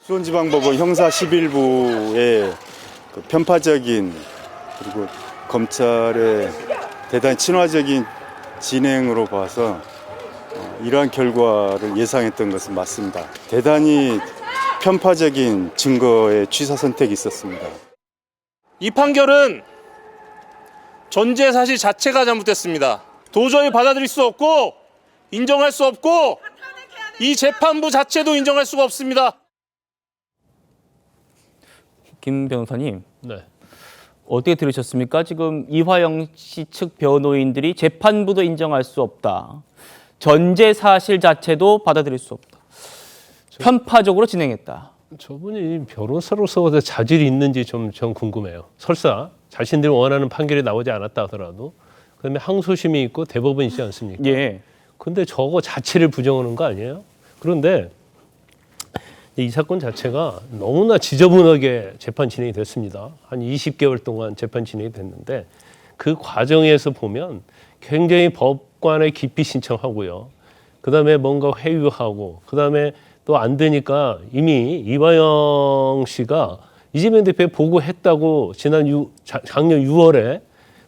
수원지방법원 형사 11부의 그 편파적인 그리고 검찰의 대단히 친화적인 진행으로 봐서 이러한 결과를 예상했던 것은 맞습니다. 대단히 편파적인 증거의 취사 선택이 있었습니다. 이 판결은 전제 사실 자체가 잘못됐습니다. 도저히 받아들일 수 없고 인정할 수 없고 이 재판부 자체도 인정할 수가 없습니다. 김 변호사님, 네. 어떻게 들으셨습니까? 지금 이화영 씨 측 변호인들이 재판부도 인정할 수 없다. 전제 사실 자체도 받아들일 수 없다. 편파적으로 진행했다. 저분이 변호사로서 자질이 있는지 좀 궁금해요. 설사 자신들이 원하는 판결이 나오지 않았다 하더라도 그다음에 항소심이 있고 대법원이 있지 않습니까? 예. 근데 저거 자체를 부정하는 거 아니에요? 그런데 이 사건 자체가 너무나 지저분하게 재판 진행이 됐습니다. 한 20개월 동안 재판 진행이 됐는데 그 과정에서 보면 굉장히 법관에 깊이 신청하고요. 그다음에 뭔가 회유하고 그다음에 또 안 되니까 이미 이화영 씨가 이재명 대표에 보고했다고 작년 6월에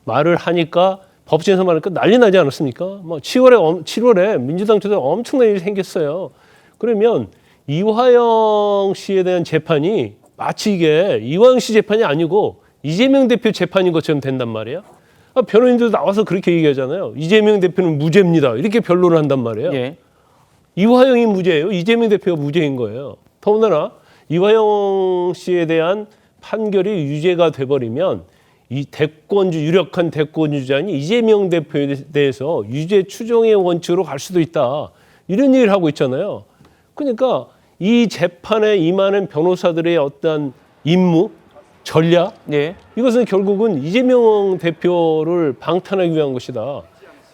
말을 하니까 법정에서 말하니까 난리 나지 않았습니까? 뭐 7월에 민주당 쪽에 엄청난 일이 생겼어요. 그러면 이화영 씨에 대한 재판이 마치 이게 이화영 씨 재판이 아니고 이재명 대표 재판인 것처럼 된단 말이에요. 변호인들도 나와서 그렇게 얘기하잖아요. 이재명 대표는 무죄입니다. 이렇게 변론을 한단 말이에요. 예. 이화영이 무죄예요. 이재명 대표가 무죄인 거예요. 더군다나 이화영 씨에 대한 판결이 유죄가 돼버리면 이 유력한 대권주자인 이재명 대표에 대해서 유죄 추정의 원칙으로 갈 수도 있다. 이런 얘기를 하고 있잖아요. 그러니까 이 재판에 임하는 변호사들의 어떤 임무, 전략, 예. 이것은 결국은 이재명 대표를 방탄하기 위한 것이다.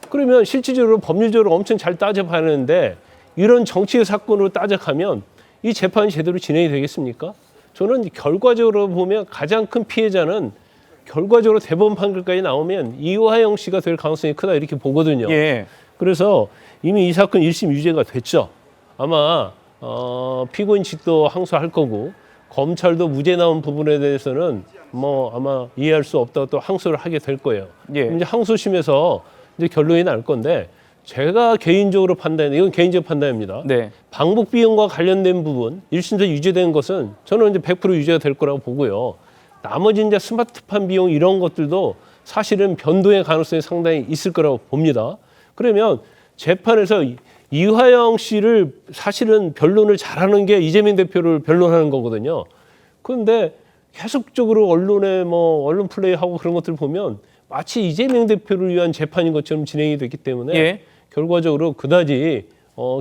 그러면 실질적으로 법률적으로 엄청 잘 따져봐야 하는데 이런 정치의 사건으로 따져가면 이 재판이 제대로 진행이 되겠습니까? 저는 결과적으로 보면 가장 큰 피해자는 결과적으로 대법원 판결까지 나오면 이화영 씨가 될 가능성이 크다 이렇게 보거든요. 예. 그래서 이미 이 사건 1심 유죄가 됐죠. 아마 피고인 측도 항소할 거고 검찰도 무죄 나온 부분에 대해서는 뭐 아마 이해할 수 없다고 또 항소를 하게 될 거예요. 예. 이제 항소심에서 이제 결론이 날 건데 제가 개인적으로 이건 개인적 판단입니다. 네. 방북 비용과 관련된 부분 1심에서 유죄된 것은 저는 이제 100% 유죄가 될 거라고 보고요. 나머지 이제 스마트폰 비용 이런 것들도 사실은 변동의 가능성이 상당히 있을 거라고 봅니다. 그러면 재판에서 이화영 씨를 사실은 변론을 잘하는 게 이재명 대표를 변론하는 거거든요. 그런데 계속적으로 언론에 언론 플레이하고 그런 것들 보면 마치 이재명 대표를 위한 재판인 것처럼 진행이 됐기 때문에 예. 결과적으로 그다지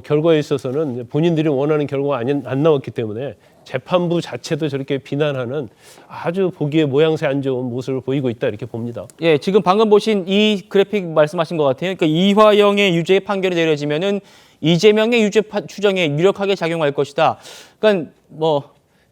결과에 있어서는 본인들이 원하는 결과가 안 나왔기 때문에 재판부 자체도 저렇게 비난하는 아주 보기에 모양새 안 좋은 모습을 보이고 있다 이렇게 봅니다. 예, 지금 방금 보신 이 그래픽 말씀하신 것 같아요. 그러니까 이화영의 유죄 판결이 내려지면은 이재명의 유죄 추정에 유력하게 작용할 것이다. 그러니까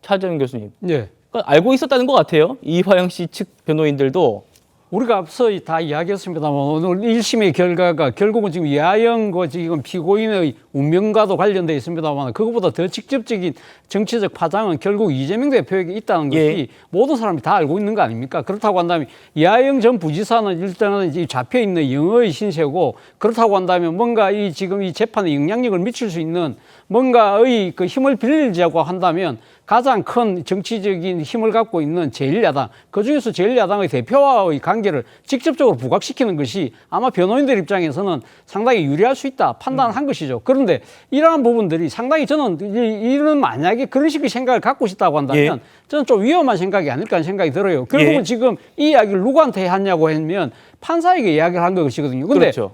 차정인 교수님, 예. 그러니까 알고 있었다는 것 같아요. 이화영 씨 측 변호인들도. 우리가 앞서 다 이야기했습니다만 오늘 1심의 결과가 결국은 지금 이화영 지금 피고인의 운명과도 관련되어 있습니다만 그것보다 더 직접적인 정치적 파장은 결국 이재명 대표에게 있다는 것이 예. 모든 사람이 다 알고 있는 거 아닙니까? 그렇다고 한다면 이화영 전 부지사는 일단은 잡혀있는 영어의 신세고 그렇다고 한다면 뭔가 지금 이 재판에 영향력을 미칠 수 있는 뭔가의 그 힘을 빌리자고 한다면 가장 큰 정치적인 힘을 갖고 있는 제1야당, 그중에서 제1야당의 대표와의 관계를 직접적으로 부각시키는 것이 아마 변호인들 입장에서는 상당히 유리할 수 있다 판단한 것이죠. 그런데 이러한 부분들이 상당히 저는 이런 만약에 그런 식의 생각을 갖고 싶다고 한다면 예. 저는 좀 위험한 생각이 아닐까 하는 생각이 들어요. 결국은 예. 지금 이 이야기를 누구한테 했냐고 하면 판사에게 이야기를 한 것이거든요. 근데 그렇죠.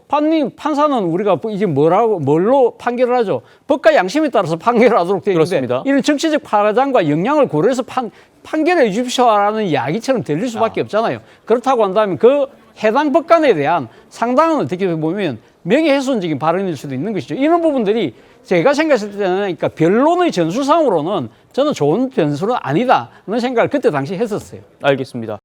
판사는 우리가 이제 뭘로 판결을 하죠? 법과 양심에 따라서 판결을 하도록 되어 있는데 그렇습니다. 이런 정치적 파장과 영향을 고려해서 판결해 주십시오라는 이야기처럼 들릴 수밖에 없잖아요. 그렇다고 한다면 그 해당 법관에 대한 상당한 어떻게 보면 명예훼손적인 발언일 수도 있는 것이죠. 이런 부분들이 제가 생각했을 때는 그러니까 변론의 전술상으로는 저는 좋은 변수는 아니다라는 생각을 그때 당시 했었어요. 알겠습니다.